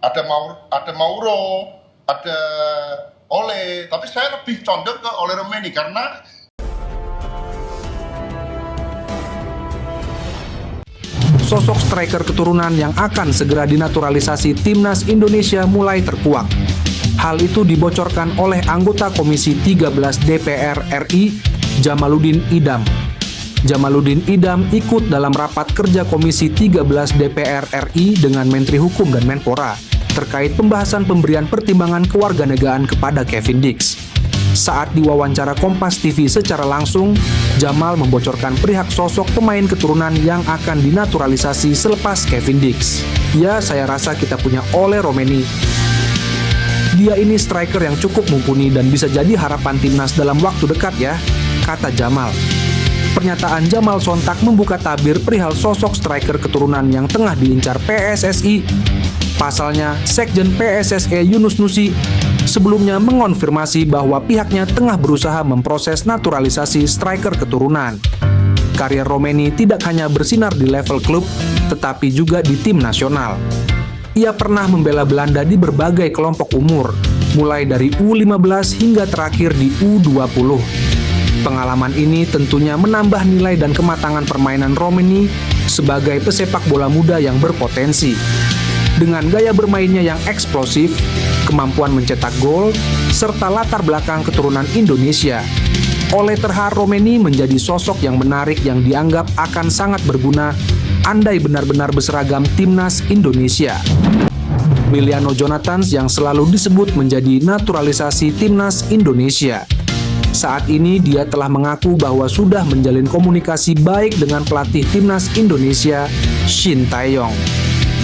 ada Mauro, ada Ole, tapi saya lebih condong ke Ole Romeni karena sosok striker keturunan yang akan segera dinaturalisasi timnas Indonesia mulai terkuak. Hal itu dibocorkan oleh anggota Komisi 13 DPR RI, Djamaluddin Idam. Djamaluddin Idam ikut dalam rapat kerja Komisi 13 DPR RI dengan Menteri Hukum dan Menpora terkait pembahasan pemberian pertimbangan kewarganegaraan kepada Kevin Dix. Saat diwawancara Kompas TV secara langsung, Jamal membocorkan perihal sosok pemain keturunan yang akan dinaturalisasi selepas Kevin Dix. Ya, saya rasa kita punya Ole Romeni. Dia ini striker yang cukup mumpuni dan bisa jadi harapan timnas dalam waktu dekat ya, kata Jamal. Pernyataan Jamal sontak membuka tabir perihal sosok striker keturunan yang tengah diincar PSSI. Pasalnya, Sekjen PSSI Yunus Nusi sebelumnya mengonfirmasi bahwa pihaknya tengah berusaha memproses naturalisasi striker keturunan. Karier Romeni tidak hanya bersinar di level klub, tetapi juga di tim nasional. Ia pernah membela Belanda di berbagai kelompok umur, mulai dari U15 hingga terakhir di U20. Pengalaman ini tentunya menambah nilai dan kematangan permainan Romeni sebagai pesepak bola muda yang berpotensi. Dengan gaya bermainnya yang eksplosif, kemampuan mencetak gol, serta latar belakang keturunan Indonesia, Ole terhar Romeni menjadi sosok yang menarik yang dianggap akan sangat berguna andai benar-benar berseragam timnas Indonesia. Emiliano Jonathans yang selalu disebut menjadi naturalisasi timnas Indonesia. Saat ini dia telah mengaku bahwa sudah menjalin komunikasi baik dengan pelatih timnas Indonesia, Shin Tae-yong.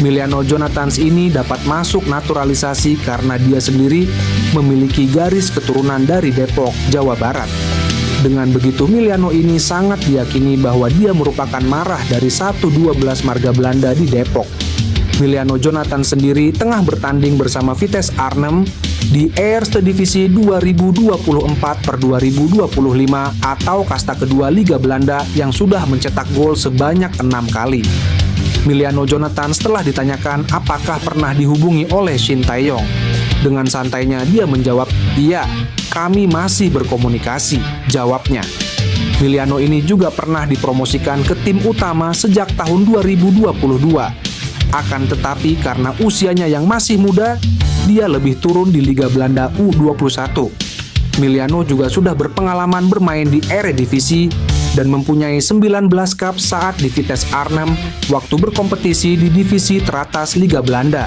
Emiliano Jonathans ini dapat masuk naturalisasi karena dia sendiri memiliki garis keturunan dari Depok, Jawa Barat. Dengan begitu, Emiliano ini sangat diyakini bahwa dia merupakan marah dari 1-12 marga Belanda di Depok. Emiliano Jonathans sendiri tengah bertanding bersama Vitesse Arnhem di Eerste Divisie 2024/2025 atau kasta kedua Liga Belanda yang sudah mencetak gol sebanyak 6 kali. Emiliano Jonathans telah ditanyakan apakah pernah dihubungi oleh Shin Tae-yong. Dengan santainya dia menjawab, "Iya, kami masih berkomunikasi," jawabnya. Emiliano ini juga pernah dipromosikan ke tim utama sejak tahun 2022. Akan tetapi karena usianya yang masih muda, dia lebih turun di Liga Belanda U21. Emiliano juga sudah berpengalaman bermain di Eredivisie dan mempunyai 19 cup saat di Vitesse Arnhem waktu berkompetisi di divisi teratas Liga Belanda.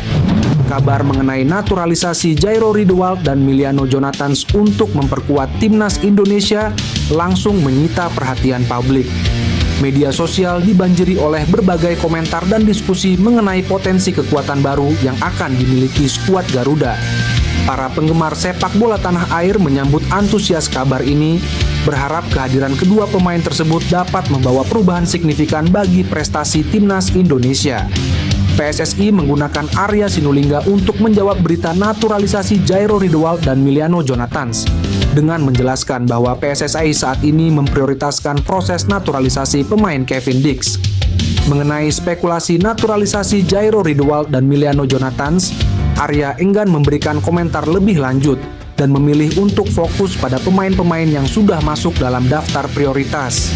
Kabar mengenai naturalisasi Jairo Riedewald dan Emiliano Jonathans untuk memperkuat timnas Indonesia langsung menyita perhatian publik. Media sosial dibanjiri oleh berbagai komentar dan diskusi mengenai potensi kekuatan baru yang akan dimiliki skuad Garuda. Para penggemar sepak bola tanah air menyambut antusias kabar ini, berharap kehadiran kedua pemain tersebut dapat membawa perubahan signifikan bagi prestasi timnas Indonesia. PSSI menggunakan Arya Sinulinga untuk menjawab berita naturalisasi Jairo Riedewald dan Emiliano Jonathans dengan menjelaskan bahwa PSSI saat ini memprioritaskan proses naturalisasi pemain Kevin Dix. Mengenai spekulasi naturalisasi Jairo Riedewald dan Emiliano Jonathans, Arya enggan memberikan komentar lebih lanjut dan memilih untuk fokus pada pemain-pemain yang sudah masuk dalam daftar prioritas.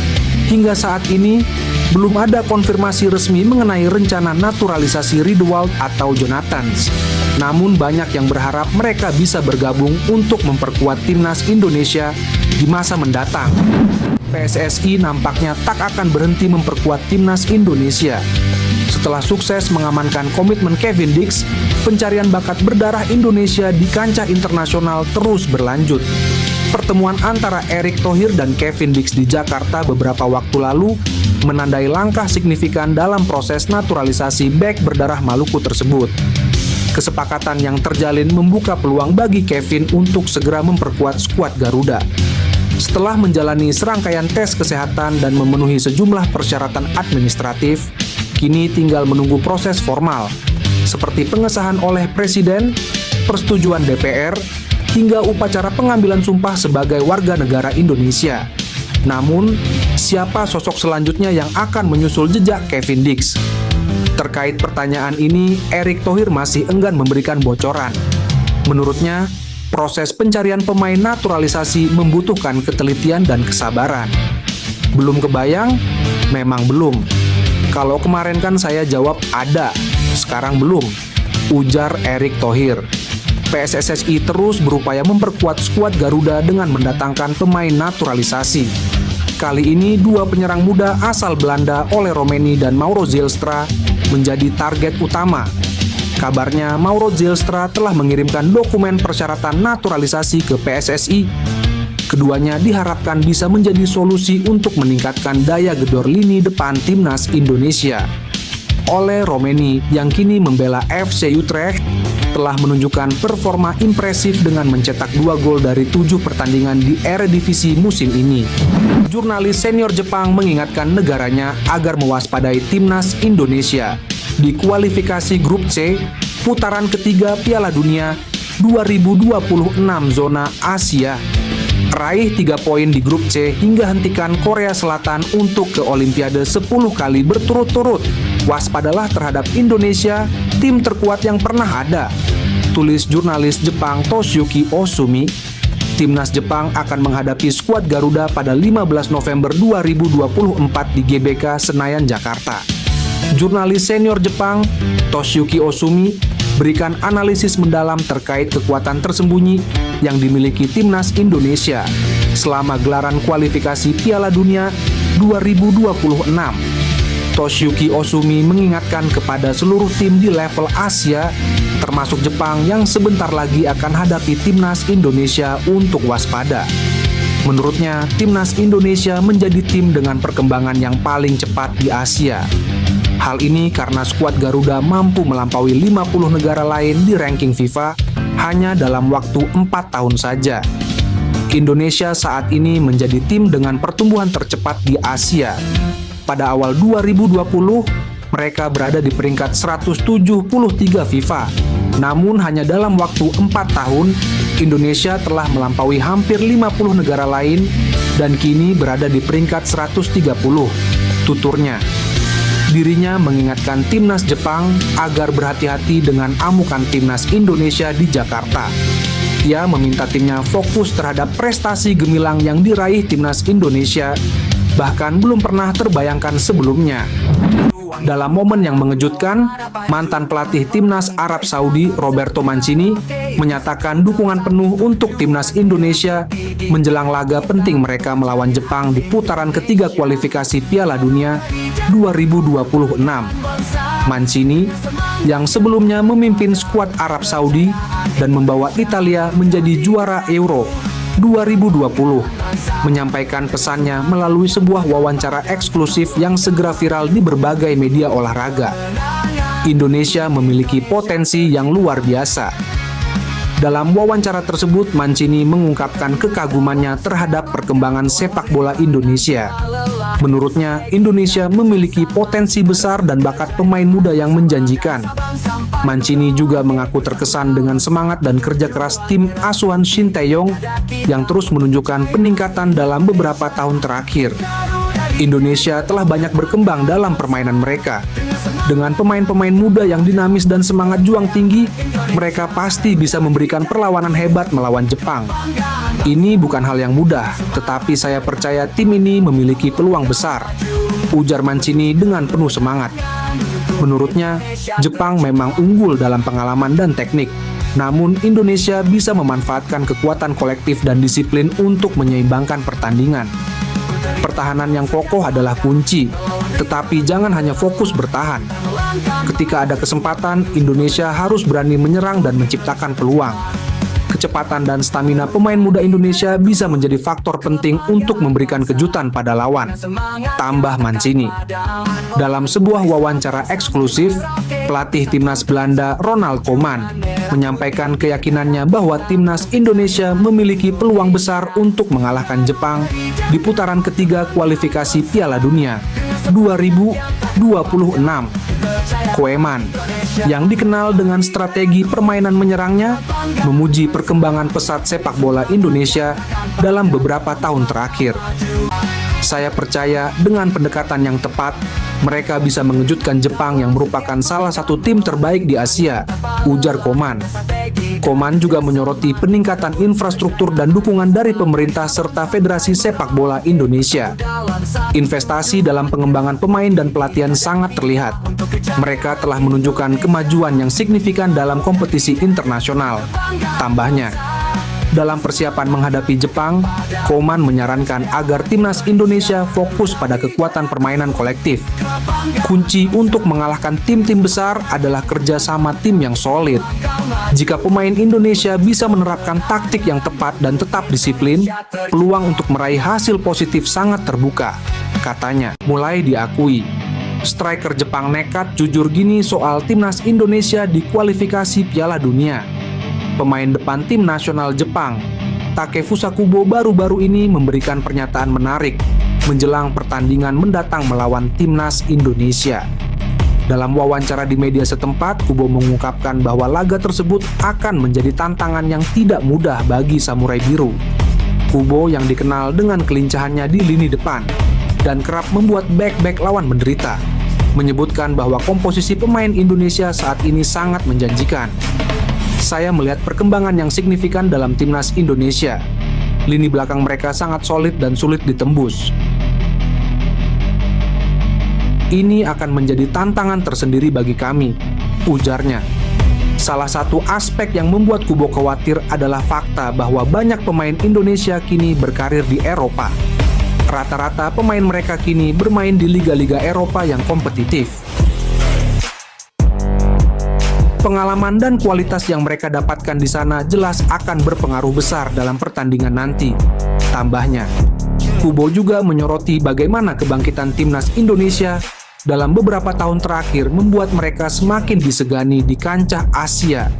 Hingga saat ini, belum ada konfirmasi resmi mengenai rencana naturalisasi Riedewald atau Jonathans. Namun banyak yang berharap mereka bisa bergabung untuk memperkuat timnas Indonesia di masa mendatang. PSSI nampaknya tak akan berhenti memperkuat timnas Indonesia. Setelah sukses mengamankan komitmen Kevin Dix, pencarian bakat berdarah Indonesia di kancah internasional terus berlanjut. Pertemuan antara Erick Thohir dan Kevin Dix di Jakarta beberapa waktu lalu menandai langkah signifikan dalam proses naturalisasi bek berdarah Maluku tersebut. Kesepakatan yang terjalin membuka peluang bagi Kevin untuk segera memperkuat skuad Garuda. Setelah menjalani serangkaian tes kesehatan dan memenuhi sejumlah persyaratan administratif, kini tinggal menunggu proses formal, seperti pengesahan oleh Presiden, persetujuan DPR, hingga upacara pengambilan sumpah sebagai warga negara Indonesia. Namun, siapa sosok selanjutnya yang akan menyusul jejak Kevin Dix? Terkait pertanyaan ini, Erick Thohir masih enggan memberikan bocoran. Menurutnya, proses pencarian pemain naturalisasi membutuhkan ketelitian dan kesabaran. Belum kebayang? Memang belum. Kalau kemarin kan saya jawab ada, sekarang belum, ujar Erick Thohir. PSSSI terus berupaya memperkuat skuad Garuda dengan mendatangkan pemain naturalisasi. Kali ini dua penyerang muda asal Belanda Ole Roemeny dan Mauro Zylstra menjadi target utama. Kabarnya Mauro Zylstra telah mengirimkan dokumen persyaratan naturalisasi ke PSSI. Keduanya diharapkan bisa menjadi solusi untuk meningkatkan daya gedor lini depan timnas Indonesia. Ole Roemeny yang kini membela FC Utrecht telah menunjukkan performa impresif dengan mencetak 2 gol dari 7 pertandingan di Eredivisie musim ini. Jurnalis senior Jepang mengingatkan negaranya agar mewaspadai timnas Indonesia di kualifikasi grup C putaran ketiga Piala Dunia 2026 zona Asia. Raih 3 poin di grup C hingga hentikan Korea Selatan untuk ke Olimpiade 10 kali berturut-turut. Waspadalah terhadap Indonesia, tim terkuat yang pernah ada, tulis jurnalis Jepang Toshiyuki Osumi. Timnas Jepang akan menghadapi skuad Garuda pada 15 November 2024 di GBK Senayan, Jakarta. Jurnalis senior Jepang Toshiyuki Osumi berikan analisis mendalam terkait kekuatan tersembunyi yang dimiliki timnas Indonesia selama gelaran kualifikasi Piala Dunia 2026. Toshiyuki Osumi mengingatkan kepada seluruh tim di level Asia, termasuk Jepang yang sebentar lagi akan hadapi timnas Indonesia untuk waspada. Menurutnya, timnas Indonesia menjadi tim dengan perkembangan yang paling cepat di Asia. Hal ini karena skuad Garuda mampu melampaui 50 negara lain di ranking FIFA hanya dalam waktu 4 tahun saja. Indonesia saat ini menjadi tim dengan pertumbuhan tercepat di Asia. Pada awal 2020, mereka berada di peringkat 173 FIFA. Namun hanya dalam waktu 4 tahun, Indonesia telah melampaui hampir 50 negara lain dan kini berada di peringkat 130, tuturnya. Dirinya mengingatkan timnas Jepang agar berhati-hati dengan amukan timnas Indonesia di Jakarta. Ia meminta timnya fokus terhadap prestasi gemilang yang diraih timnas Indonesia, bahkan belum pernah terbayangkan sebelumnya. Dalam momen yang mengejutkan, mantan pelatih timnas Arab Saudi Roberto Mancini menyatakan dukungan penuh untuk timnas Indonesia menjelang laga penting mereka melawan Jepang di putaran ketiga kualifikasi Piala Dunia 2026. Mancini, yang sebelumnya memimpin skuad Arab Saudi dan membawa Italia menjadi juara Euro 2020, menyampaikan pesannya melalui sebuah wawancara eksklusif yang segera viral di berbagai media olahraga. Indonesia memiliki potensi yang luar biasa. Dalam wawancara tersebut, Mancini mengungkapkan kekagumannya terhadap perkembangan sepak bola Indonesia. Menurutnya, Indonesia memiliki potensi besar dan bakat pemain muda yang menjanjikan. Mancini juga mengaku terkesan dengan semangat dan kerja keras tim asuhan Shin Tae-yong yang terus menunjukkan peningkatan dalam beberapa tahun terakhir. Indonesia telah banyak berkembang dalam permainan mereka. Dengan pemain-pemain muda yang dinamis dan semangat juang tinggi, mereka pasti bisa memberikan perlawanan hebat melawan Jepang. Ini bukan hal yang mudah, tetapi saya percaya tim ini memiliki peluang besar, ujar Mancini dengan penuh semangat. Menurutnya, Jepang memang unggul dalam pengalaman dan teknik, namun Indonesia bisa memanfaatkan kekuatan kolektif dan disiplin untuk menyeimbangkan pertandingan. Pertahanan yang kokoh adalah kunci, tetapi jangan hanya fokus bertahan. Ketika ada kesempatan, Indonesia harus berani menyerang dan menciptakan peluang. Kecepatan dan stamina pemain muda Indonesia bisa menjadi faktor penting untuk memberikan kejutan pada lawan, tambah Mancini. Dalam sebuah wawancara eksklusif, pelatih timnas Belanda Ronald Koeman menyampaikan keyakinannya bahwa timnas Indonesia memiliki peluang besar untuk mengalahkan Jepang di putaran ketiga kualifikasi Piala Dunia 2026. Koeman, yang dikenal dengan strategi permainan menyerangnya, memuji perkembangan pesat sepak bola Indonesia dalam beberapa tahun terakhir. Saya percaya dengan pendekatan yang tepat, Mereka bisa mengejutkan Jepang yang merupakan salah satu tim terbaik di Asia, ujar Koman. Koman juga menyoroti peningkatan infrastruktur dan dukungan dari pemerintah serta Federasi Sepak Bola Indonesia. Investasi dalam pengembangan pemain dan pelatihan sangat terlihat. Mereka telah menunjukkan kemajuan yang signifikan dalam kompetisi internasional. Tambahnya, dalam persiapan menghadapi Jepang, Koman menyarankan agar timnas Indonesia fokus pada kekuatan permainan kolektif. Kunci untuk mengalahkan tim-tim besar adalah kerjasama tim yang solid. Jika pemain Indonesia bisa menerapkan taktik yang tepat dan tetap disiplin, peluang untuk meraih hasil positif sangat terbuka, katanya. Mulai diakui, striker Jepang nekat jujur gini soal timnas Indonesia di kualifikasi Piala Dunia. Pemain depan tim nasional Jepang, Takefusa Kubo, baru-baru ini memberikan pernyataan menarik menjelang pertandingan mendatang melawan timnas Indonesia. Dalam wawancara di media setempat, Kubo mengungkapkan bahwa laga tersebut akan menjadi tantangan yang tidak mudah bagi Samurai Biru. Kubo yang dikenal dengan kelincahannya di lini depan dan kerap membuat bek-bek lawan menderita, menyebutkan bahwa komposisi pemain Indonesia saat ini sangat menjanjikan. Saya melihat perkembangan yang signifikan dalam timnas Indonesia. Lini belakang mereka sangat solid dan sulit ditembus. Ini akan menjadi tantangan tersendiri bagi kami, ujarnya. Salah satu aspek yang membuat Kubo khawatir adalah fakta bahwa banyak pemain Indonesia kini berkarir di Eropa. Rata-rata pemain mereka kini bermain di liga-liga Eropa yang kompetitif. Pengalaman dan kualitas yang mereka dapatkan di sana jelas akan berpengaruh besar dalam pertandingan nanti, tambahnya. Kubo juga menyoroti bagaimana kebangkitan timnas Indonesia dalam beberapa tahun terakhir membuat mereka semakin disegani di kancah Asia.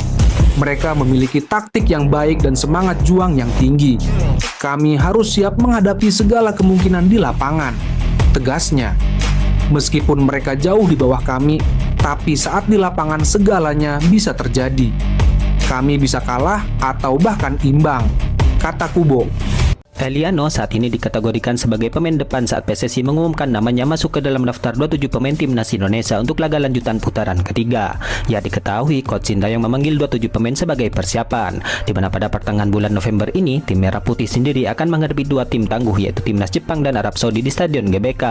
Mereka memiliki taktik yang baik dan semangat juang yang tinggi. Kami harus siap menghadapi segala kemungkinan di lapangan, tegasnya. Meskipun mereka jauh di bawah kami, tapi saat di lapangan segalanya bisa terjadi. Kami bisa kalah atau bahkan imbang, kata Kubo. Eliano saat ini dikategorikan sebagai pemain depan saat PSSI mengumumkan namanya masuk ke dalam daftar 27 pemain timnas Indonesia untuk laga lanjutan putaran ketiga. Ya, diketahui Coach Sintayong memanggil 27 pemain sebagai persiapan, di mana pada pertengahan bulan November ini tim Merah Putih sendiri akan menghadapi dua tim tangguh yaitu timnas Jepang dan Arab Saudi di Stadion GBK.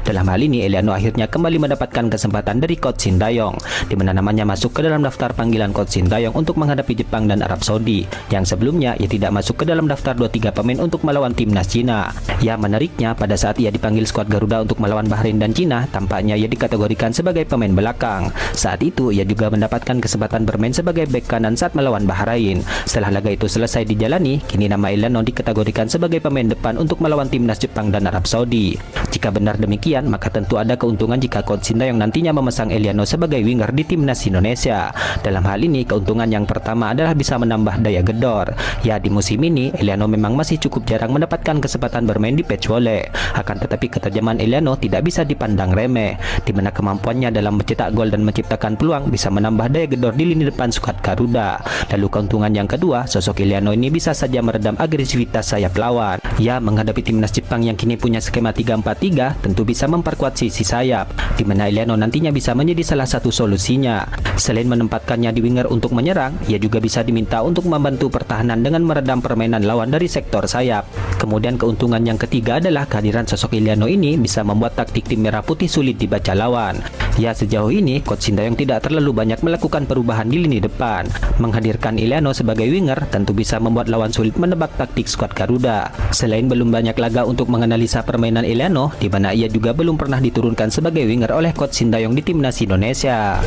Dalam hal ini Eliano akhirnya kembali mendapatkan kesempatan dari Coach Sintayong, di mana namanya masuk ke dalam daftar panggilan Coach Sintayong untuk menghadapi Jepang dan Arab Saudi, yang sebelumnya ia tidak masuk ke dalam daftar 23 pemain untuk melawan timnas Cina. Ya, menariknya pada saat ia dipanggil skuad Garuda untuk melawan Bahrain dan Cina, tampaknya ia dikategorikan sebagai pemain belakang. Saat itu ia juga mendapatkan kesempatan bermain sebagai bek kanan saat melawan Bahrain. Setelah laga itu selesai dijalani, kini nama Eliano dikategorikan sebagai pemain depan untuk melawan timnas Jepang dan Arab Saudi. Jika benar demikian, maka tentu ada keuntungan jika Coach Sintayong nantinya memasang Eliano sebagai winger di timnas Indonesia. Dalam hal ini, keuntungan yang pertama adalah bisa menambah daya gedor. Ya, di musim ini Eliano memang masih cukup jarang mendapatkan kesempatan bermain di pitch volley. Akan tetapi ketajaman Eliano tidak bisa dipandang remeh, di mana kemampuannya dalam mencetak gol dan menciptakan peluang bisa menambah daya gedor di lini depan skuad Garuda. Lalu keuntungan yang kedua, sosok Eliano ini bisa saja meredam agresivitas sayap lawan. Ya, menghadapi timnas Jepang yang kini punya skema 3-4-3, tentu bisa memperkuat sisi sayap, di mana Eliano nantinya bisa menjadi salah satu solusinya. Selain menempatkannya di winger untuk menyerang, ia juga bisa diminta untuk membantu pertahanan dengan meredam permainan lawan dari sektor sayap. Kemudian keuntungan yang ketiga adalah kehadiran sosok Eliano ini bisa membuat taktik tim Merah Putih sulit dibaca lawan. Ya, sejauh ini Coach Sintayong tidak terlalu banyak melakukan perubahan di lini depan. Menghadirkan Eliano sebagai winger tentu bisa membuat lawan sulit menebak taktik skuad Garuda. Selain belum banyak laga untuk menganalisa permainan Eliano, di mana ia juga belum pernah diturunkan sebagai winger oleh Coach Sintayong di timnas Indonesia.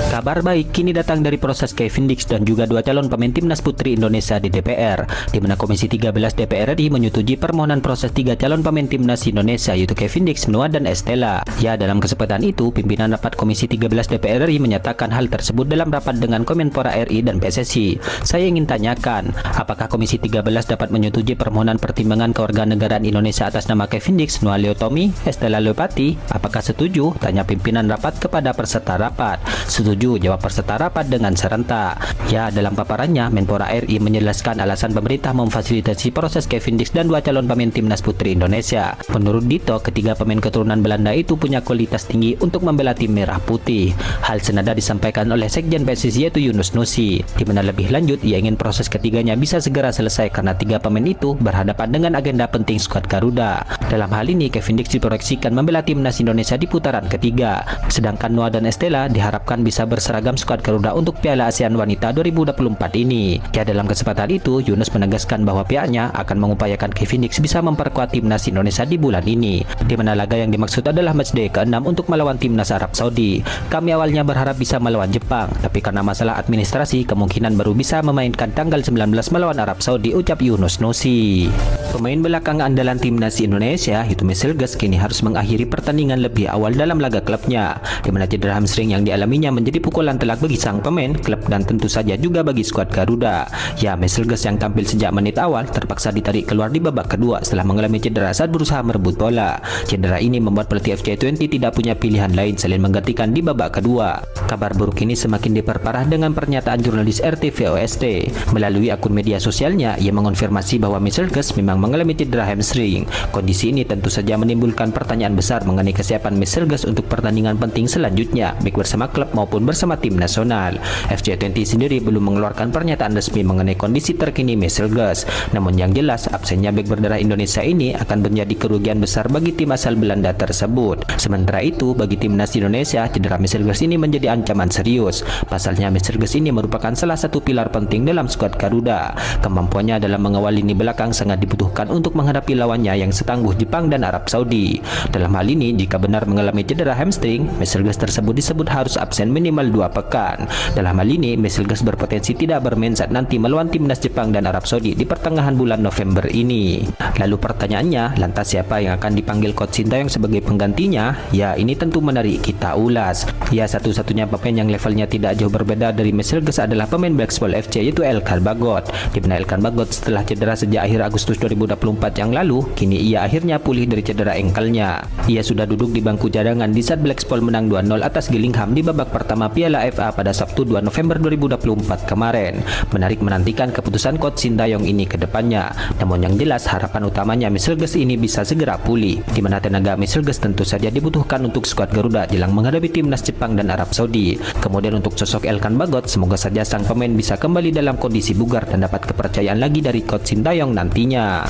Kabar baik kini datang dari proses Kevin Dix dan juga dua calon pemain timnas putri Indonesia di DPR, di mana Komisi 13 DPR RI menyetujui permohonan proses 3 calon pemain timnas Indonesia yaitu Kevin Dix, Noah dan Estella. Ya, dalam kesempatan itu pimpinan rapat Komisi 13 DPR RI menyatakan hal tersebut dalam rapat dengan Kemenpora RI dan PSSI. Saya ingin tanyakan, apakah Komisi 13 dapat menyetujui permohonan pertimbangan kewarganegaraan Indonesia atas nama Kevin Dix, Noah Leotomi, Estella Leopati? Apakah setuju? Tanya pimpinan rapat kepada peserta rapat. Setuju, jawab peserta rapat dengan serentak. Ya, dalam paparannya Menpora RI menjelaskan alasan pemerintah memfasilitasi proses Kevin Kevin Dix dan 2 calon pemain timnas putri Indonesia. Menurut Dito, ketiga pemain keturunan Belanda itu punya kualitas tinggi untuk membela tim merah putih. Hal senada disampaikan oleh Sekjen PSSI yaitu Yunus Nusi, di mana lebih lanjut ia ingin proses ketiganya bisa segera selesai karena 3 pemain itu berhadapan dengan agenda penting skuad Garuda. Dalam hal ini, Kevin Dix diproyeksikan membela timnas Indonesia di putaran ketiga, sedangkan Noah dan Estella diharapkan bisa berseragam skuad Garuda untuk Piala ASEAN Wanita 2024 ini. Ya, dalam kesempatan itu, Yunus menegaskan bahwa pihaknya akan mengupayakan Kevin Dix bisa memperkuat timnas Indonesia di bulan ini, di mana laga yang dimaksud adalah matchday ke-6 untuk melawan timnas Arab Saudi. Kami awalnya berharap bisa melawan Jepang, tapi karena masalah administrasi, kemungkinan baru bisa memainkan tanggal 19 melawan Arab Saudi, ucap Yunus Nusi. Pemain belakang andalan timnas Indonesia, yaitu Mesilges, kini harus mengakhiri pertandingan lebih awal dalam laga klubnya, di mana cedera hamstring yang dialaminya menjadi pukulan telak bagi sang pemain, klub dan tentu saja juga bagi skuad Garuda. Ya, Mesilges yang tampil sejak menit awal terpaksa ditarik keluar di babak kedua setelah mengalami cedera saat berusaha merebut bola. Cedera ini membuat pelatih FC20 tidak punya pilihan lain selain menggantikan di babak kedua. Kabar buruk ini semakin diperparah dengan pernyataan jurnalis RTV OST. Melalui akun media sosialnya, ia mengonfirmasi bahwa Mesilges memang mengalami cedera hamstring. Kondisi ini tentu saja menimbulkan pertanyaan besar mengenai kesiapan Mesilges untuk pertandingan penting selanjutnya, baik bersama klub maupun bersama tim nasional. FC20 sendiri belum mengeluarkan pernyataan resmi mengenai kondisi terkini Mesilges. Namun yang jelas, absennya bek berdarah Indonesia ini akan menjadi kerugian besar bagi tim asal Belanda tersebut. Sementara itu, bagi timnas Indonesia, cedera Mesilges ini menjadi ancaman serius. Pasalnya, Mesilges ini merupakan salah satu pilar penting dalam skuad Garuda. Kemampuannya dalam mengawal lini belakang sangat dibutuhkan untuk menghadapi lawannya yang setangguh Jepang dan Arab Saudi. Dalam hal ini, jika benar mengalami cedera hamstring, Mesilges tersebut disebut harus absen minimal 2 pekan. Dalam hal ini, Mesilges berpotensi tidak bermain saat nanti melawan timnas Jepang dan Arab Saudi di pertengahan bulan November ini. Lalu pertanyaannya, lantas siapa yang akan dipanggil Coach Sintayong sebagai penggantinya? Ya, ini tentu menarik kita ulas. Ya, satu-satunya pemain yang levelnya tidak jauh berbeda dari Mesilges adalah pemain Blackpool FC yaitu Elkan Bagot. Di mana Elkan Bagot setelah cedera sejak akhir Agustus 2024 yang lalu, kini ia akhirnya pulih dari cedera engkelnya. Ia sudah duduk di bangku cadangan di saat Blackpool menang 2-0 atas Gillingham di babak pertama Piala FA pada Sabtu 2 November 2024 kemarin. Menarik menantikan keputusan Coach Sintayong ini ke depannya. Namun yang jelas, harapan utamanya Mesilges ini bisa segera pulih, di mana tenaga Mesilges tentu saja dibutuhkan untuk skuad Garuda jelang menghadapi timnas Jepang dan Arab Saudi. Kemudian untuk sosok Elkan Bagot, semoga saja sang pemain bisa kembali dalam kondisi bugar dan dapat kepercayaan lagi dari Coach Sintayong nantinya.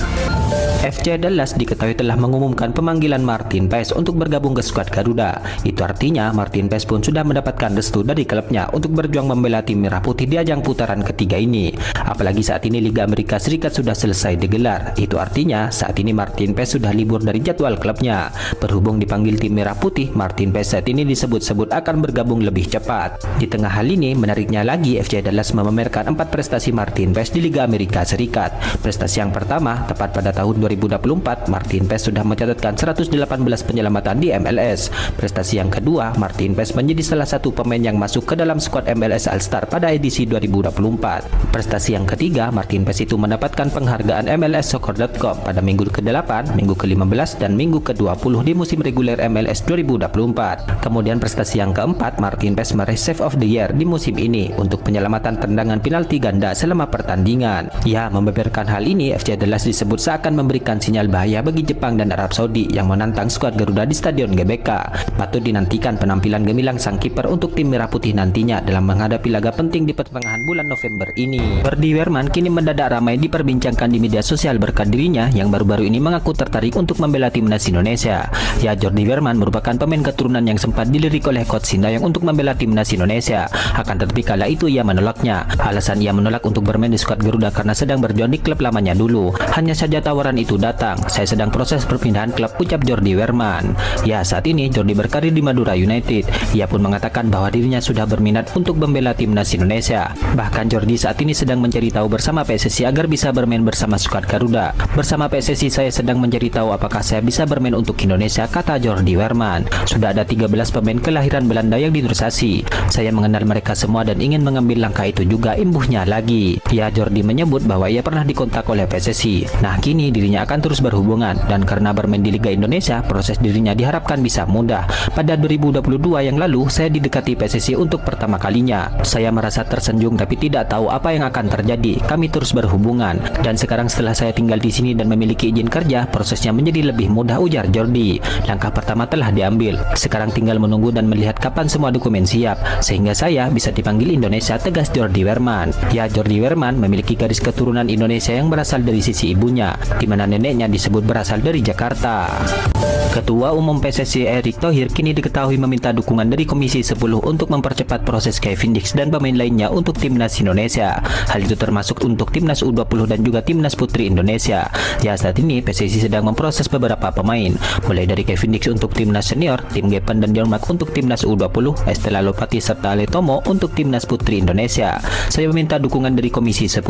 FC Dallas diketahui telah mengumumkan pemanggilan Martin Paes untuk bergabung ke skuad Garuda. Itu artinya Martin Paes pun sudah mendapatkan restu dari klubnya untuk berjuang membela tim merah putih di ajang putaran ketiga ini. Apalagi saat ini Liga Amerika Serikat sudah selesai digelar. Itu artinya saat ini Martin Paes sudah libur dari jadwal klubnya. Berhubung dipanggil tim merah putih, Martin Paes saat ini disebut-sebut akan bergabung lebih cepat. Di tengah hal ini, menariknya lagi FC Dallas memamerkan 4 prestasi Martin Paes di Liga Amerika Serikat. Prestasi yang pertama, tepat pada tahun 2024, Martin Paes sudah mencatatkan 118 penyelamatan di MLS. Prestasi yang kedua, Martin Paes menjadi salah satu pemain yang masuk ke dalam skuad MLS All-Star pada edisi 2024. Prestasi yang ketiga, Martin Paes itu mendapatkan penghargaan MLSsoccer.com pada minggu ke-8, minggu ke-15, dan minggu ke-20 di musim reguler MLS 2024. Kemudian prestasi yang keempat, Martin Paes meraih Save of the Year di musim ini untuk penyelamatan tendangan penalti ganda selama pertandingan. Ya, membeberkan hal ini, FC Dallas disebut seakan memberikan sinyal bahaya bagi Jepang dan Arab Saudi yang menantang skuad Garuda di Stadion GBK. Patut dinantikan penampilan gemilang sang kiper untuk tim merah putih nantinya dalam menghadapi laga penting di pertengahan bulan November ini. Jordi Wehrman kini mendadak ramai diperbincangkan di media sosial berkat dirinya yang baru-baru ini mengaku tertarik untuk membela timnas Indonesia. Ya, Jordi Wehrman merupakan pemain keturunan yang sempat dilirik oleh Coach Sintayong untuk membela timnas Indonesia. Akan tetapi kala itu ia menolaknya. Alasan ia menolak untuk bermain di skuad Garuda karena sedang berjuang di klub lamanya dulu. Hanya saja tawaran itu datang. Saya sedang proses perpindahan klub, ucap Jordi Wehrman. Ya, saat ini Jordi berkarir di Madura United. Ia pun mengatakan bahwa dirinya sudah berminat untuk membela timnas Indonesia. Bahkan Jordi saat ini sedang mencari tahu bersama PSSI agar bisa bermain bersama skuad Garuda. Bersama PSSI saya sedang mencari tahu apakah saya bisa bermain untuk Indonesia, kata Jordi Wehrman. Sudah ada 13 pemain kelahiran Belanda yang dinursasi. Saya mengenal mereka semua dan ingin mengambil langkah itu juga, imbuhnya lagi. Ya, Jordi menyebut bahwa ia pernah dikontak oleh PSSI. Nah, kini dirinya keduanya akan terus berhubungan, dan karena bermain di Liga Indonesia, proses dirinya diharapkan bisa mudah. Pada 2022 yang lalu, saya didekati PSSI untuk pertama kalinya. Saya merasa tersanjung tapi tidak tahu apa yang akan terjadi. Kami terus berhubungan, dan sekarang setelah saya tinggal di sini dan memiliki izin kerja, prosesnya menjadi lebih mudah, ujar Jordi. Langkah pertama telah diambil. Sekarang tinggal menunggu dan melihat kapan semua dokumen siap, sehingga saya bisa dipanggil Indonesia, tegas Jordi Werman. Ya, Jordi Werman memiliki garis keturunan Indonesia yang berasal dari sisi ibunya, di mana neneknya disebut berasal dari Jakarta. Ketua Umum PSSI Erick Thohir kini diketahui meminta dukungan dari Komisi 10 untuk mempercepat proses Kevin Dix dan pemain lainnya untuk Timnas Indonesia. Hal itu termasuk untuk Timnas U20 dan juga Timnas Putri Indonesia. Ya, saat ini PSSI sedang memproses beberapa pemain, mulai dari Kevin Dix untuk Timnas Senior, Tim Gepen dan Dion-Mark untuk Timnas U20, Estela Lopati serta Ale Tomo untuk Timnas Putri Indonesia. Saya meminta dukungan dari Komisi 10,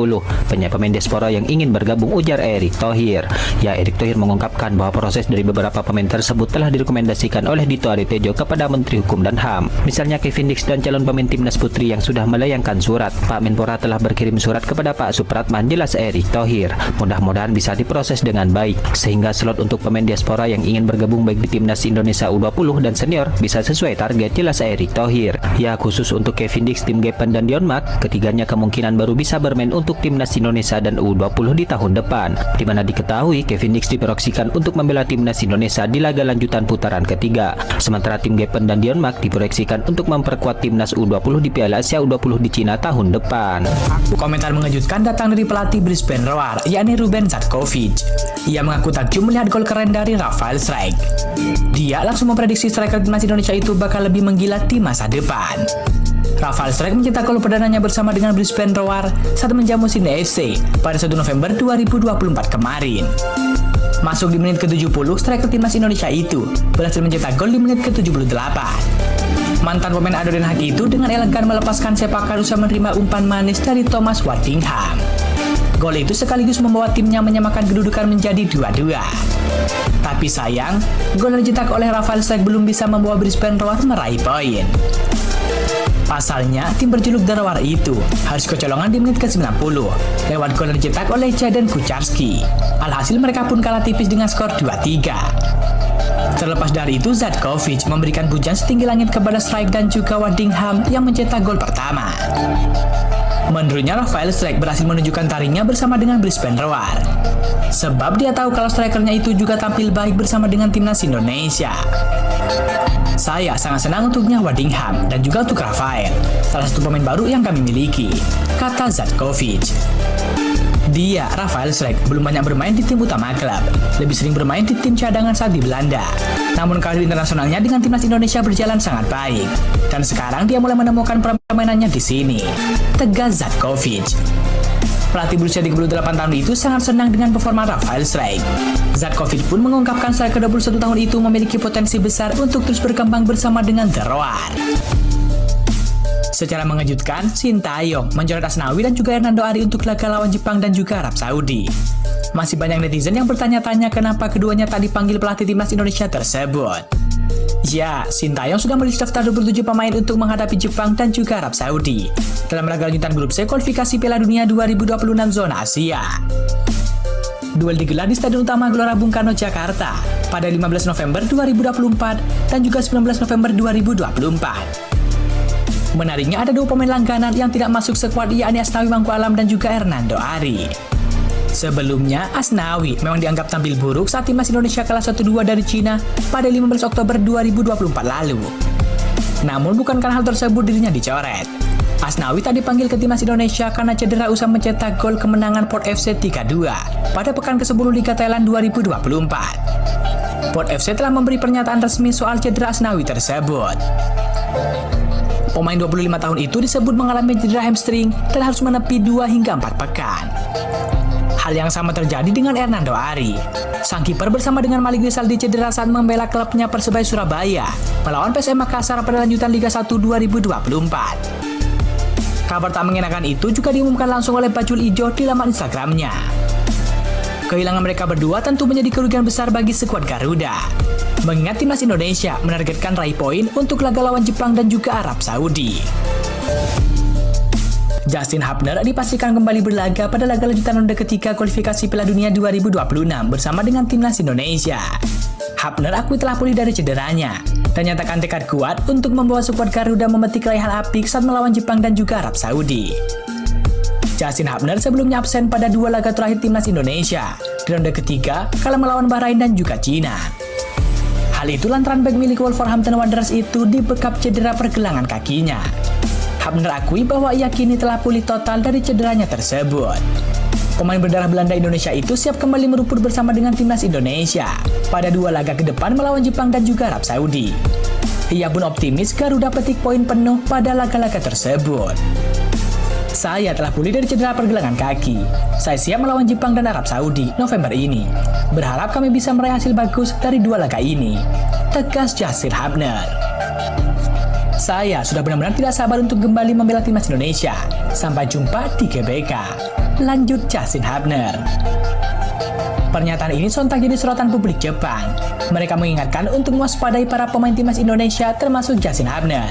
banyak pemain diaspora yang ingin bergabung, ujar Erick Thohir. Ya, Erick Thohir mengungkapkan bahwa proses dari beberapa pemain tersebut telah direkomendasikan oleh Dito Aritejo kepada Menteri Hukum dan HAM. Misalnya Kevin Dix dan calon pemain Timnas Putri yang sudah melayangkan surat. Pak Menpora telah berkirim surat kepada Pak Supratman, jelas Erick Thohir. Mudah-mudahan bisa diproses dengan baik, sehingga slot untuk pemain diaspora yang ingin bergabung baik di Timnas Indonesia U20 dan Senior bisa sesuai target, jelas Erick Thohir. Ya, khusus untuk Kevin Dix, Tim Gepen dan Dion-Mark, ketiganya kemungkinan baru bisa bermain untuk Timnas Indonesia dan U20 di tahun depan, di mana diketahui Kevin Dix diproyeksikan untuk membela Timnas Indonesia di laga lanjutan putaran ketiga. Sementara Tim Gepen dan Dion-Mark diproyeksikan untuk memperkuat Timnas U20 di Piala Asia U20 di Cina tahun depan. Komentar mengejutkan datang dari pelatih Brisbane Roar, yakni Ruben Zatkovic. Ia mengaku takjub melihat gol keren dari Rafael Strijk. Dia langsung memprediksi striker Timnas Indonesia itu bakal lebih menggila di masa depan. Rafael Strijk mencetak gol perdananya bersama dengan Brisbane Roar saat menjamu Sydney FC pada 1 November 2024 kemarin. Masuk di menit ke-70, striker Timnas Indonesia itu berhasil mencetak gol di menit ke-78. Mantan pemain Ado Den Haag itu dengan elegan melepaskan sepakan usai menerima umpan manis dari Thomas Waddingham. Gol itu sekaligus membawa timnya menyamakan kedudukan menjadi 2-2. Tapi sayang, gol yang dicetak oleh Rafael Strijk belum bisa membawa Brisbane Roar meraih poin. Pasalnya, tim berjuluk The Roar itu harus kecolongan di menit ke-90 lewat gol yang dicetak oleh Jadon Kucharski. Alhasil mereka pun kalah tipis dengan skor 2-3. Terlepas dari itu, Zatkovic memberikan pujian setinggi langit kepada Strijk dan juga Waddingham yang mencetak gol pertama. Menurutnya, Rafael Strijk berhasil menunjukkan taringnya bersama dengan Brisbane Roar. Sebab dia tahu kalau strikernya itu juga tampil baik bersama dengan Timnas Indonesia. Saya sangat senang untuknya Waddingham dan juga untuk Rafael, salah satu pemain baru yang kami miliki, kata Zatkovic. Dia, Rafael Strijk, belum banyak bermain di tim utama klub, lebih sering bermain di tim cadangan saat di Belanda. Namun karir internasionalnya dengan Timnas Indonesia berjalan sangat baik, dan sekarang dia mulai menemukan permainannya di sini, tegas Zatkovic. Pelatih berusia 38 tahun itu sangat senang dengan performa Rafael Strijk. Zatkovic pun mengungkapkan striker 21 tahun itu memiliki potensi besar untuk terus berkembang bersama dengan The Roar. Secara mengejutkan, Sintayong mencoret Asnawi dan juga Hernando Ari untuk laga lawan Jepang dan juga Arab Saudi. Masih banyak netizen yang bertanya-tanya kenapa keduanya tak dipanggil pelatih Timnas Indonesia tersebut. Ya, Sintayong sudah merilis daftar 27 pemain untuk menghadapi Jepang dan juga Arab Saudi dalam laga lanjutan grup C kualifikasi Piala Dunia 2026 zona Asia. Duel digelar di Stadion Utama Gelora Bung Karno, Jakarta pada 15 November 2024 dan juga 19 November 2024. Menariknya ada dua pemain langganan yang tidak masuk skuad, yakni Asnawi Mangku Alam dan juga Hernando Ari. Sebelumnya, Asnawi memang dianggap tampil buruk saat Timnas Indonesia kalah 1-2 dari Cina pada 15 Oktober 2024 lalu. Namun bukan karena hal tersebut dirinya dicoret. Asnawi tak dipanggil ke Timnas Indonesia karena cedera usai mencetak gol kemenangan Port FC 3-2 pada pekan ke-10 Liga Thailand 2024. Port FC telah memberi pernyataan resmi soal cedera Asnawi tersebut. Pemain 25 tahun itu disebut mengalami cedera hamstring dan harus menepi 2 hingga 4 pekan. Hal yang sama terjadi dengan Hernando Ari. Sang kiper bersama dengan Malik Rizaldi cedera saat membela klubnya Persebaya Surabaya melawan PSM Makassar pada lanjutan Liga 1 2024. Kabar tak mengenakan itu juga diumumkan langsung oleh Bajul Ijo di laman Instagramnya. Kehilangan mereka berdua tentu menjadi kerugian besar bagi skuad Garuda. Mengingat Timnas Indonesia menargetkan raih poin untuk laga lawan Jepang dan juga Arab Saudi. Justin Hubner dipastikan kembali berlaga pada laga lanjutan ronde ketiga kualifikasi Piala Dunia 2026 bersama dengan timnas Indonesia. Hubner akui telah pulih dari cederanya dan nyatakan tekad kuat untuk membawa skuad Garuda memetik raihan apik saat melawan Jepang dan juga Arab Saudi. Justin Hubner sebelumnya absen pada 2 laga terakhir timnas Indonesia di ronde ketiga kalah melawan Bahrain dan juga Cina. Hal itu lantaran bek milik Wolverhampton Wanderers itu dibekap cedera pergelangan kakinya. Hubner akui bahwa ia kini telah pulih total dari cederanya tersebut. Pemain berdarah Belanda Indonesia itu siap kembali merumput bersama dengan timnas Indonesia pada 2 laga ke depan melawan Jepang dan juga Arab Saudi. Ia pun optimis Garuda petik poin penuh pada laga-laga tersebut. Saya telah pulih dari cedera pergelangan kaki. Saya siap melawan Jepang dan Arab Saudi November ini. Berharap kami bisa meraih hasil bagus dari 2 laga ini, tegas Justin Hubner. Saya sudah benar-benar tidak sabar untuk kembali membela timnas Indonesia. Sampai jumpa di GBK. Lanjut Justin Hubner. Pernyataan ini sontak jadi sorotan publik Jepang. Mereka mengingatkan untuk mewaspadai para pemain timnas Indonesia termasuk Justin Hubner.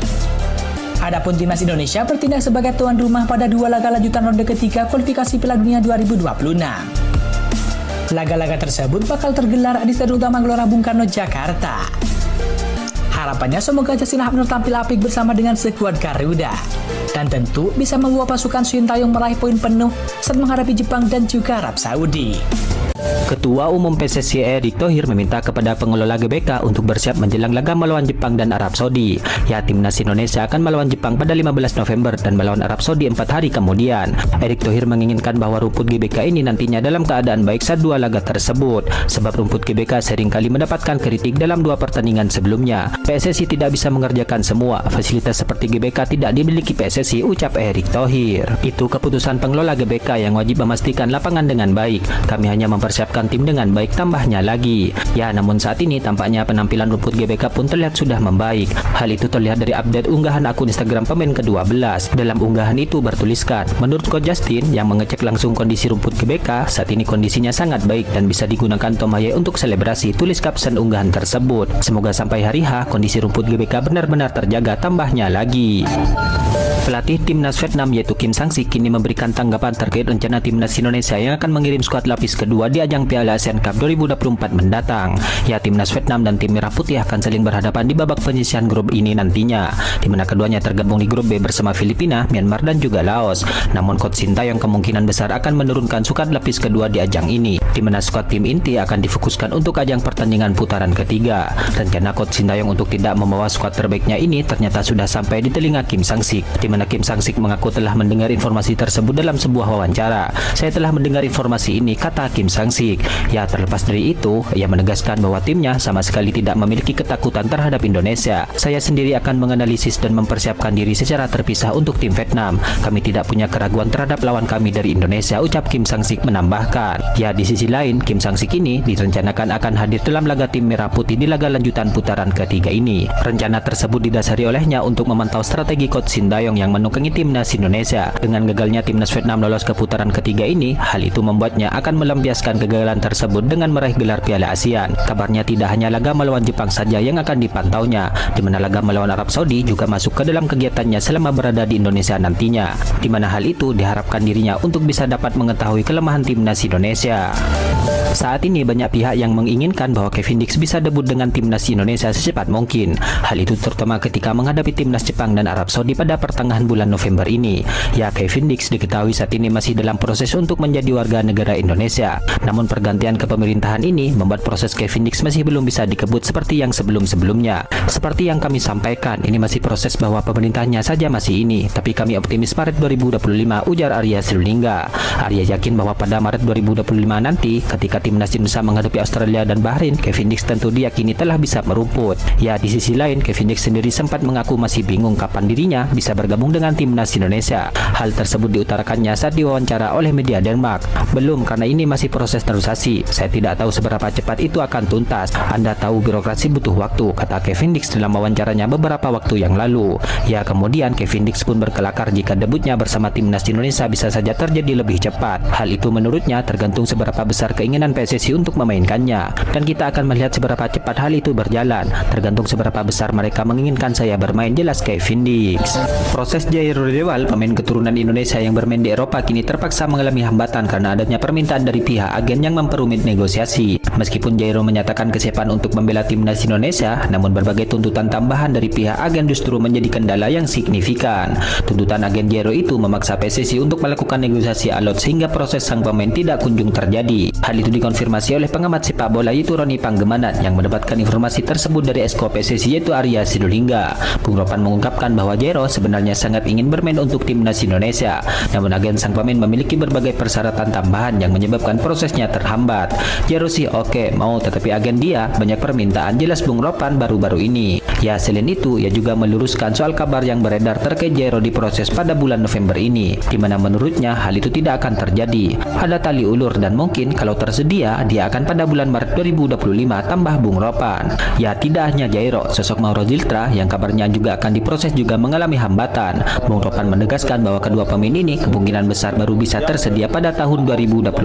Adapun timnas Indonesia bertindak sebagai tuan rumah pada 2 laga lanjutan ronde ketiga kualifikasi Piala Dunia 2026. Laga-laga tersebut bakal tergelar di Stadion Utama Gelora Bung Karno, Jakarta. Harapannya semoga Justin Hubner tampil apik bersama dengan skuad Garuda dan tentu bisa membawa pasukan Sintayong meraih poin penuh saat menghadapi Jepang dan juga Arab Saudi. Ketua Umum PSSI Erick Thohir meminta kepada pengelola GBK untuk bersiap menjelang laga melawan Jepang dan Arab Saudi. Ya, timnas Indonesia akan melawan Jepang pada 15 November dan melawan Arab Saudi 4 hari kemudian. Erick Thohir menginginkan bahwa rumput GBK ini nantinya dalam keadaan baik saat 2 laga tersebut. Sebab rumput GBK seringkali mendapatkan kritik dalam 2 pertandingan sebelumnya. PSSI tidak bisa mengerjakan semua. Fasilitas seperti GBK tidak dimiliki PSSI, ucap Erick Thohir. Itu keputusan pengelola GBK yang wajib memastikan lapangan dengan baik. Kami hanya mempersiapkan tim dengan baik, tambahnya lagi. Ya, namun saat ini tampaknya penampilan rumput GBK pun terlihat sudah membaik. Hal itu terlihat dari update unggahan akun Instagram pemain ke-12. Dalam unggahan itu bertuliskan, menurut Coach Justin yang mengecek langsung kondisi rumput GBK, saat ini kondisinya sangat baik dan bisa digunakan Tomaye untuk selebrasi, tulis kapsen unggahan tersebut. Semoga sampai hari H kondisi rumput GBK benar-benar terjaga, tambahnya lagi. Pelatih timnas Vietnam yaitu Kim Sang-sik kini memberikan tanggapan terkait rencana timnas Indonesia yang akan mengirim skuad lapis kedua di ajang Piala ASEAN Cup 2024 mendatang. Ya, timnas Vietnam dan tim Merah Putih akan saling berhadapan di babak penyisihan grup ini nantinya, di mana keduanya tergabung di grup B bersama Filipina, Myanmar dan juga Laos. Namun Coach Sintayong kemungkinan besar akan menurunkan skuad lapis kedua di ajang ini, di mana skuad tim inti akan difokuskan untuk ajang pertandingan putaran ketiga. Rencana Coach Sintayong untuk tidak membawa skuad terbaiknya ini ternyata sudah sampai di telinga Kim Sang-sik, di mana Kim Sang-sik mengaku telah mendengar informasi tersebut dalam sebuah wawancara. Saya telah mendengar informasi ini, kata Kim Sang-sik. Ya, terlepas dari itu, ia menegaskan bahwa timnya sama sekali tidak memiliki ketakutan terhadap Indonesia. Saya sendiri akan menganalisis dan mempersiapkan diri secara terpisah untuk tim Vietnam. Kami tidak punya keraguan terhadap lawan kami dari Indonesia, ucap Kim Sang-sik menambahkan. Ya, di sisi lain, Kim Sang-sik ini direncanakan akan hadir dalam laga tim Merah Putih di laga lanjutan putaran ketiga ini. Rencana tersebut didasari olehnya untuk memantau strategi Coach Sintayong yang menukangi timnas Indonesia. Dengan gagalnya timnas Vietnam lolos ke putaran ketiga ini, hal itu membuatnya akan melampiaskan kegagalan tersebut dengan meraih gelar Piala ASEAN. Kabarnya tidak hanya laga melawan Jepang saja yang akan dipantaunya, di mana laga melawan Arab Saudi juga masuk ke dalam kegiatannya selama berada di Indonesia nantinya, di mana hal itu diharapkan dirinya untuk bisa dapat mengetahui kelemahan timnas Indonesia. Saat ini banyak pihak yang menginginkan bahwa Kevin Dix bisa debut dengan timnas Indonesia secepat mungkin. Hal itu terutama ketika menghadapi timnas Jepang dan Arab Saudi pada pertengahan bulan November ini. Ya, Kevin Dix diketahui saat ini masih dalam proses untuk menjadi warga negara Indonesia. Namun pergantian kepemerintahan ini membuat proses Kevin Dix masih belum bisa dikebut seperti yang sebelum-sebelumnya. Seperti yang kami sampaikan, ini masih proses bahwa pemerintahnya saja masih ini, tapi kami optimis Maret 2025, ujar Arya Sinulinga. Arya yakin bahwa pada Maret 2025 nanti, ketika timnas Indonesia menghadapi Australia dan Bahrain, Kevin Dix tentu diyakini telah bisa merumput. Ya, di sisi lain, Kevin Dix sendiri sempat mengaku masih bingung kapan dirinya bisa bergabung dengan timnas Indonesia. Hal tersebut diutarakannya saat diwawancara oleh media Denmark. Belum, karena ini masih proses negosiasi. Saya tidak tahu seberapa cepat itu akan tuntas. Anda tahu birokrasi butuh waktu, kata Kevin Dix dalam wawancaranya beberapa waktu yang lalu. Ya, kemudian Kevin Dix pun berkelakar jika debutnya bersama timnas Indonesia bisa saja terjadi lebih cepat. Hal itu menurutnya tergantung seberapa besar keinginan dengan PSSI untuk memainkannya, dan kita akan melihat seberapa cepat hal itu berjalan, tergantung seberapa besar mereka menginginkan saya bermain, jelas Kevin Dix. Proses Jairo Dewal, pemain keturunan Indonesia yang bermain di Eropa, kini terpaksa mengalami hambatan karena adanya permintaan dari pihak agen yang memperumit negosiasi. Meskipun Jairo menyatakan kesiapan untuk membela timnas Indonesia, namun berbagai tuntutan tambahan dari pihak agen justru menjadi kendala yang signifikan. Tuntutan agen Jairo itu memaksa PSSI untuk melakukan negosiasi alot sehingga proses sang pemain tidak kunjung terjadi. Hal itu dikonfirmasi oleh pengamat sepak bola yaitu Roni Panggemanan yang mendapatkan informasi tersebut dari esko PSSI yaitu Arya Sinulinga. Bung Ropan mengungkapkan bahwa Jairo sebenarnya sangat ingin bermain untuk timnas Indonesia, namun agen sang pemain memiliki berbagai persyaratan tambahan yang menyebabkan prosesnya terhambat. Jairo sih oke mau, tetapi agen dia banyak permintaan, jelas Bung Ropan baru-baru ini. Ya, selain itu ia juga meluruskan soal kabar yang beredar terkait Jairo diproses pada bulan November ini, di mana menurutnya hal itu tidak akan terjadi. Ada tali ulur dan mungkin kalau tersedia dia akan pada bulan Maret 2025, tambah Bung Ropan. Ya, tidak hanya Jairo, sosok Mauro Ziltra yang kabarnya juga akan diproses juga mengalami hambatan. Bung Ropan menegaskan bahwa kedua pemain ini kemungkinan besar baru bisa tersedia pada tahun 2025.